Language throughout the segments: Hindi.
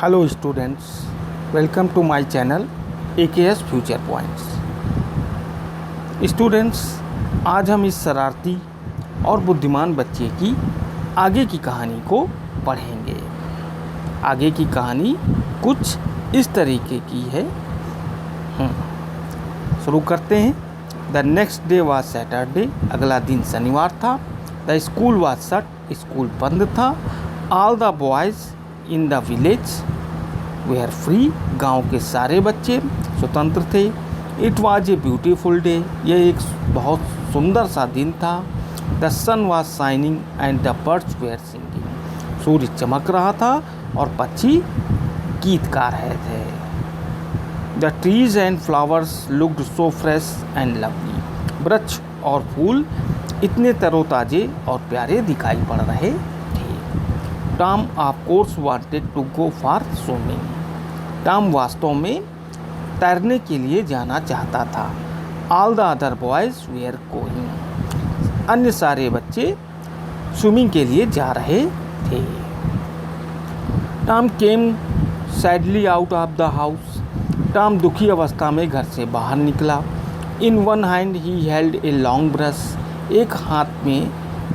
Hello students, welcome to my channel AKS future points. Students, आज हम इस शरारती और बुद्धिमान बच्चे की आगे की कहानी को पढ़ेंगे। आगे की कहानी कुछ इस तरीके की है। शुरू करते हैं। The next day was Saturday. अगला दिन शनिवार था। The school was shut. School बंद था। All the boys in the village were free. गांव के सारे बच्चे स्वतंत्र थे। It was a beautiful day. यह एक बहुत सुंदर सा दिन था। The sun was shining and the birds were singing. सूर्य चमक रहा था और पक्षी गीत गा रहे थे। The trees and flowers looked so fresh and lovely. वृक्ष और फूल इतने तरोताजे और प्यारे दिखाई पड़ रहे थे। Tom of course wanted to go for swimming. Tom वास्तव में तैरने के लिए जाना चाहता था। All the other boys were going. अन्य सारे बच्चे स्विमिंग के लिए जा रहे थे। Tom came sadly out of the house. Tom दुखी अवस्था में घर से बाहर निकला। In one hand he held a long brush. एक हाथ में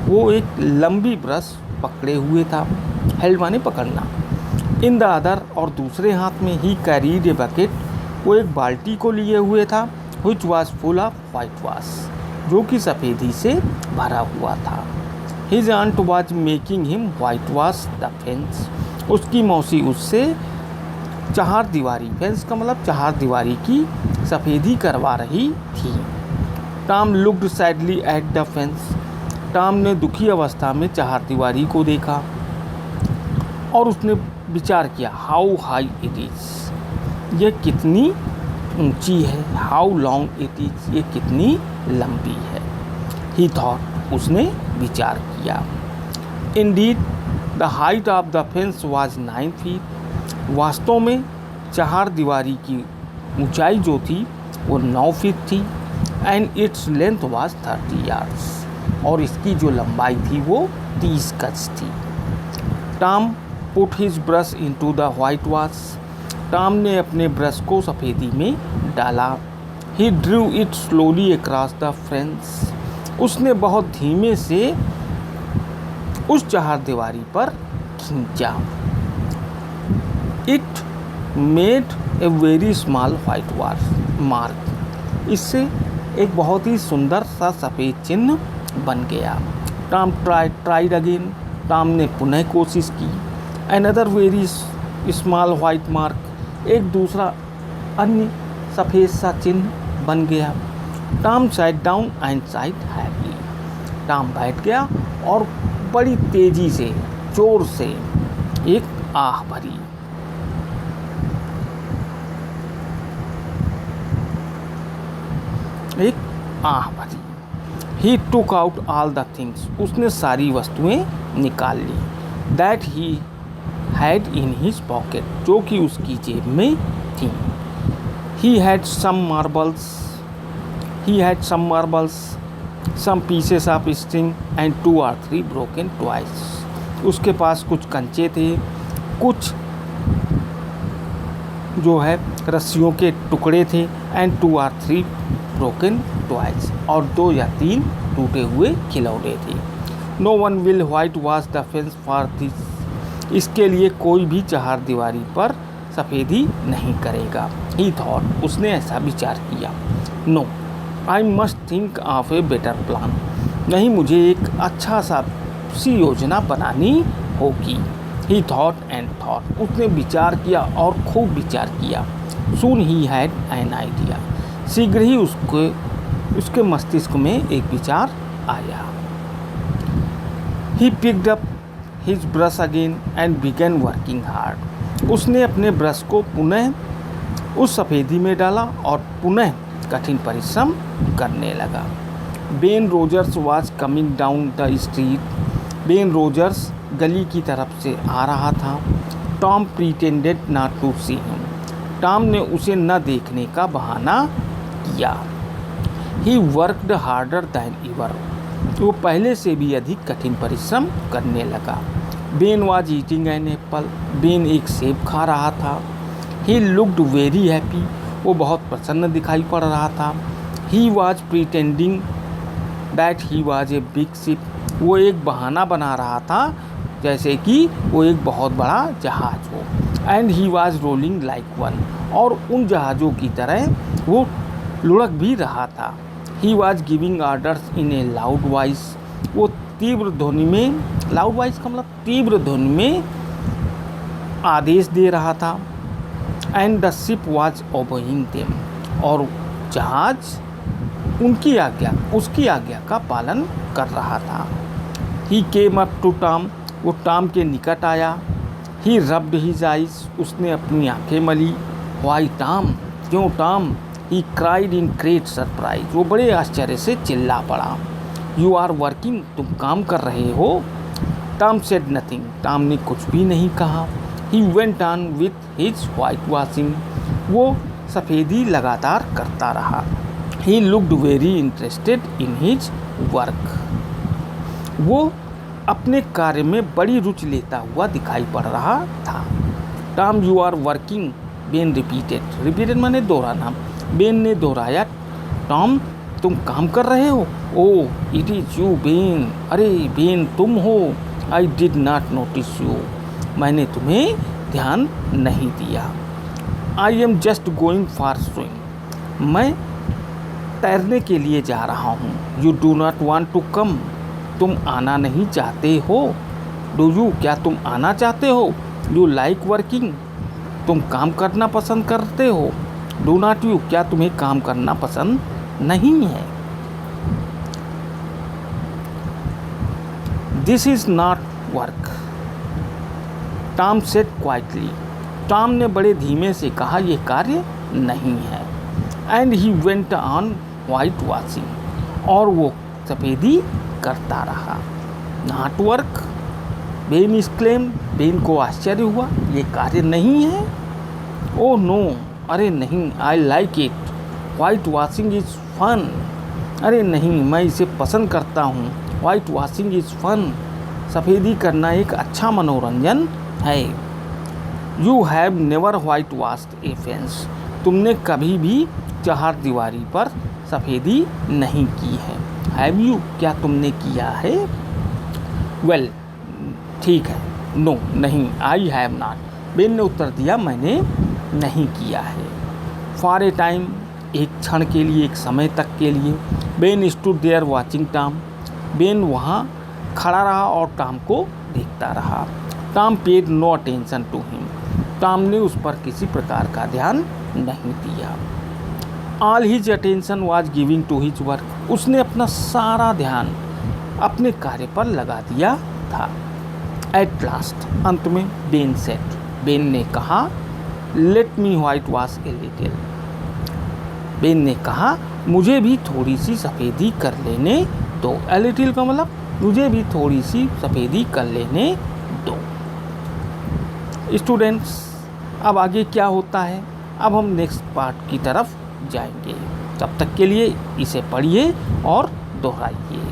वो एक लंबी ब्रश पकड़े हुए था। हेल्ड माने पकड़ना। इन द अदर, और दूसरे हाथ में ही कैरीड ए बकेट। वो एक बाल्टी को लिए हुए था। Which was full of white wash, जो कि सफ़ेदी से भरा हुआ था। His aunt was making him white wash the fence. उसकी मौसी उससे चार दीवारी, फेंस का मतलब चार दीवारी की सफ़ेदी करवा रही थी। Tom looked sadly at the fence. Tom ने दुखी अवस्था में चार दीवारी को देखा और उसने विचार किया, हाउ हाई इट इज़, यह कितनी ऊंची है। हाउ लॉन्ग इट इज़, ये कितनी लंबी है। ही थॉट, उसने विचार किया। Indeed the height of the fence was 9 feet. वास्तव में चार दीवारी की ऊंचाई जो थी वो 9 फीट थी। And its length was 30 yards, और इसकी जो लंबाई थी वो 30 गज थी। Tom put his brush into the whitewash. Tom ने अपने ब्रश को सफ़ेदी में डाला। He drew it slowly across the fence. उसने बहुत धीमे से उस चार दीवारी पर खींचा। It made a very small whitewash mark. इससे एक बहुत ही सुंदर सा सफ़ेद चिन्ह बन गया। Tom tried again. टॉम ने पुनः कोशिश की। Another very small white mark, एक दूसरा अन्य सफ़ेद सा चिन्ह बन गया। Tom sat down and side happy. Tom बैठ गया और बड़ी तेज़ी से, जोर से एक आह भरी। He took out all the things. उसने सारी वस्तुएं निकाल ली। That he had in his pocket, जो कि उसकी जेब में थी। He had some marbles, some pieces of string and 2 or 3 broken toys. उसके पास कुछ कंचे थे, कुछ जो है रस्सियों के टुकड़े थे। एंड 2 or 3 ब्रोकन टॉयज, और 2 या 3 टूटे हुए खिलौने थे। No one will white wash the fence for this. इसके लिए कोई भी चार दीवारी पर सफ़ेदी नहीं करेगा। ही थॉट, उसने ऐसा विचार किया। No, I must think of a better plan. नहीं, मुझे एक अच्छा सी योजना बनानी होगी। ही थॉट एंड थॉट, उसने विचार किया और खूब विचार किया। सून ही हैड एन आइडिया। शीघ्र ही उसके मस्तिष्क में एक विचार आया। He picked up his brush again and begin working hard. उसने अपने ब्रश को पुनः उस सफ़ेदी में डाला और पुनः कठिन परिश्रम करने लगा। Ben Rogers was coming down the street. Ben Rogers गली की तरफ से आ रहा था। Tom pretended not to see him. Tom ने उसे न देखने का बहाना किया। He worked harder than ever. वो पहले से भी अधिक कठिन परिश्रम करने लगा। Ben was eating an apple, Ben एक सेब खा रहा था। ही लुक्ड वेरी हैप्पी, वो बहुत प्रसन्न दिखाई पड़ रहा था। He was pretending that he was a big ship, वो एक बहाना बना रहा था जैसे कि वो एक बहुत बड़ा जहाज हो। And he was rolling like one, और उन जहाज़ों की तरह वो लुढ़क भी रहा था। He was giving orders in A loud voice, वो तीव्र ध्वनि में, लाउड वॉइस का मतलब तीव्र ध्वनि में आदेश दे रहा था। And the ship was obeying them, और जहाज उसकी आज्ञा का पालन कर रहा था। ही केम अप टू टॉम, वो टॉम के निकट आया। ही रब्ड हिज आइज, उसने अपनी आंखें मली। वाई टॉम, क्यों Tom? He cried in great surprise, वो बड़े आश्चर्य से चिल्ला पड़ा। यू आर वर्किंग, तुम काम कर रहे हो? टॉम सेड नथिंग, टॉम ने कुछ भी नहीं कहा। He went on with his white washing, वो सफ़ेदी लगातार करता रहा। He looked very interested in his work, वो अपने कार्य में बड़ी रुचि लेता हुआ दिखाई पड़ रहा था। Tom you are working, Ben repeated माने दोहराना। बेन ने दोहराया, टॉम तुम काम कर रहे हो? Oh it is you Ben, अरे बेन तुम हो। I did not notice you, मैंने तुम्हें ध्यान नहीं दिया। I am just going for swim, मैं तैरने के लिए जा रहा हूँ। You do not want to come, तुम आना नहीं चाहते हो? डू यू, क्या तुम आना चाहते हो? यू लाइक वर्किंग, तुम काम करना पसंद करते हो? डू नॉट यू, क्या तुम्हें काम करना पसंद नहीं है? This is not work, Tom said quietly, Tom ने बड़े धीमे से कहा, यह कार्य नहीं है। And he went on white washing, और वो सफ़ेदी करता रहा। Not work, Ben exclaim, Ben को आश्चर्य हुआ, ये कार्य नहीं है? ओह नो, अरे नहीं, I like it, white washing is fun, अरे नहीं मैं इसे पसंद करता हूँ। वाइट वॉशिंग इज़ फन, सफ़ेदी करना एक अच्छा मनोरंजन है। You have never white washed a fence, तुमने कभी भी चार दीवारी पर सफ़ेदी नहीं की है। हैव यू, क्या तुमने किया है? वेल ठीक है, नो नहीं, आई हैव नॉट, बेन ने उत्तर दिया, मैंने नहीं किया है। फॉर ए टाइम, एक क्षण के लिए, एक समय तक के लिए। Ben stood there watching Tom, Ben वहाँ खड़ा रहा और टॉम को देखता रहा। Tom paid no attention to him, Tom ने उस पर किसी प्रकार का ध्यान नहीं दिया। All his attention was giving to his work, उसने अपना सारा ध्यान अपने कार्य पर लगा दिया था। एट लास्ट, अंत में, बेन सेड, बेन ने कहा, let me white wash a little, Ben ने कहा मुझे भी थोड़ी सी सफ़ेदी कर लेने दो। ए लिटिल का मतलब मुझे भी थोड़ी सी सफ़ेदी कर लेने दो। स्टूडेंट्स, अब आगे क्या होता है, अब हम नेक्स्ट पार्ट की तरफ जाएंगे। तब तक के लिए इसे पढ़िए और दोहराइए।